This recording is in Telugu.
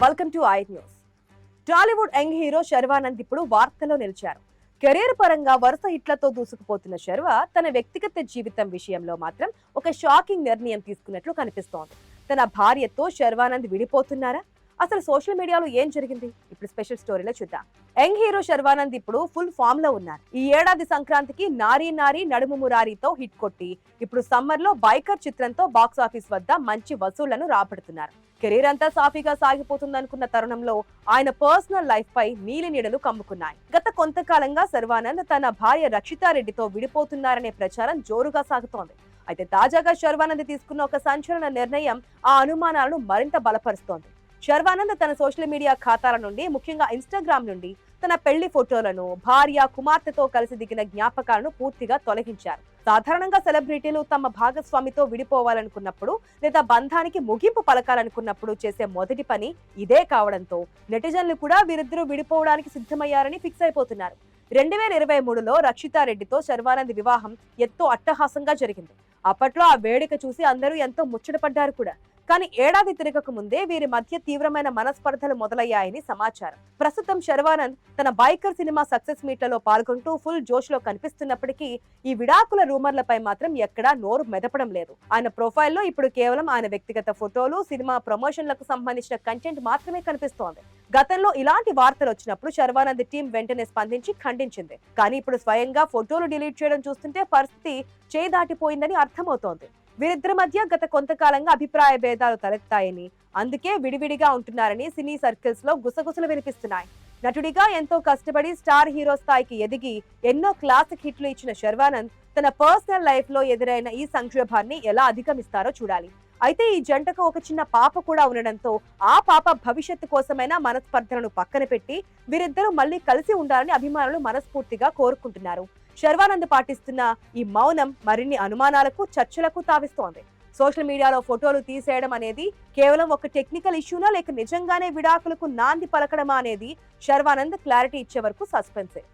Welcome to I news. Tollywood young hero Sharwanand ఇప్పుడు వార్తల్లో నిలిచారు. కెరీర్ పరంగా వరుస హిట్లతో దూసుకుపోతున్న శర్వ తన వ్యక్తిగత జీవితం విషయంలో మాత్రం ఒక షాకింగ్ నిర్ణయం తీసుకున్నట్లు కనిపిస్తోంది. తన భార్యతో శర్వానంద్ విడిపోతున్నారా? అసలు సోషల్ మీడియాలో ఏం జరిగింది? ఇప్పుడు స్పెషల్ స్టోరీలో చూద్దాం. యంగ్ హీరో శర్వానంద్ ఇప్పుడు ఫుల్ ఫామ్ లో ఉన్నారు. ఈ ఏడాది సంక్రాంతికి నారీ నారీ నడుము మురారితో హిట్ కొట్టి ఇప్పుడు సమ్మర్ లో బైకర్ చిత్రంతో బాక్స్ ఆఫీస్ వద్ద మంచి వసూళ్లను రాబడుతున్నారు. కెరీర్ అంతా సాఫీగా సాగిపోతుందనుకున్న తరుణంలో ఆయన పర్సనల్ లైఫ్ పై నీలి నీడలు కమ్ముకున్నాయి. గత కొంతకాలంగా శర్వానంద్ తన భార్య రక్షితారెడ్డితో విడిపోతున్నారనే ప్రచారం జోరుగా సాగుతోంది. అయితే తాజాగా శర్వానంద్ తీసుకున్న ఒక సంచలన నిర్ణయం ఆ అనుమానాలను మరింత బలపరుస్తోంది. శర్వానంద్ తన సోషల్ మీడియా ఖాతాల నుండి, ముఖ్యంగా ఇన్స్టాగ్రామ్ నుండి తన పెళ్లి ఫోటోలను, భార్య, కుమార్తెతో కలిసి దిగిన జ్ఞాపకాలను పూర్తిగా తొలగించారు. సాధారణంగా సెలబ్రిటీలు తమ భాగస్వామితో విడిపోవాలనుకున్నప్పుడు లేదా బంధానికి ముగింపు పలకాలనుకున్నప్పుడు చేసే మొదటి పని ఇదే కావడంతో నెటిజన్లు కూడా వీరిద్దరూ విడిపోవడానికి సిద్ధమయ్యారని ఫిక్స్ అయిపోతున్నారు. 2023లో రక్షితారెడ్డితో శర్వానంద్ వివాహం ఎంతో అట్టహాసంగా జరిగింది. అప్పట్లో ఆ వేడుక చూసి అందరూ ఎంతో ముచ్చటపడ్డారు కూడా. కానీ ఏడాది తిరగక ముందే వీరి మధ్య తీవ్రమైన మనస్పర్ధలు మొదలయ్యాయని సమాచారం. ప్రస్తుతం శర్వానంద్ తన బైకర్ సినిమా సక్సెస్ మీట్లలో పాల్గొంటూ ఫుల్ జోష్ లో కనిపిస్తున్నప్పటికీ ఈ విడాకుల రూమర్లపై మాత్రం ఎక్కడా నోరు మెదపడం లేదు. ఆయన ప్రొఫైల్లో ఇప్పుడు కేవలం ఆయన వ్యక్తిగత ఫోటోలు, సినిమా ప్రమోషన్లకు సంబంధించిన కంటెంట్ మాత్రమే కనిపిస్తోంది. గతంలో ఇలాంటి వార్తలు వచ్చినప్పుడు శర్వానంద్ టీం వెంటనే స్పందించి ఖండించింది. కానీ ఇప్పుడు స్వయంగా ఫోటోలు డిలీట్ చేయడం చూస్తుంటే పరిస్థితి చేయి దాటిపోయిందని అర్థమవుతోంది. వీరిద్దరి మధ్య గత కొంతకాలంగా అభిప్రాయ భేదాలు తలెత్తాయని, అందుకే విడివిడిగా ఉంటున్నారని సినీ సర్కిల్స్ లో గుసగుసలు వినిపిస్తున్నాయి. నటుడిగా ఎంతో కష్టపడి స్టార్ హీరో స్థాయికి ఎదిగి ఎన్నో క్లాసిక్ హిట్లు ఇచ్చిన శర్వానంద్ తన పర్సనల్ లైఫ్ లో ఎదురైన ఈ సంక్షోభాన్ని ఎలా అధిగమిస్తారో చూడాలి. అయితే ఈ జంటకు ఒక చిన్న పాప కూడా ఉండడంతో ఆ పాప భవిష్యత్తు కోసమైనా మనస్పర్ధలను పక్కన పెట్టి వీరిద్దరూ మళ్ళీ కలిసి ఉండాలని అభిమానులు మనస్ఫూర్తిగా కోరుకుంటున్నారు. శర్వానంద్ పాటిస్తున్న ఈ మౌనం మరిన్ని అనుమానాలకు, చర్చలకు తావిస్తోంది. సోషల్ మీడియాలో ఫోటోలు తీసేయడం అనేది కేవలం ఒక టెక్నికల్ ఇష్యూనా, లేక నిజంగానే విడాకులకు నాంది పలకడమా అనేది శర్వానంద్ క్లారిటీ ఇచ్చే వరకు సస్పెన్సే.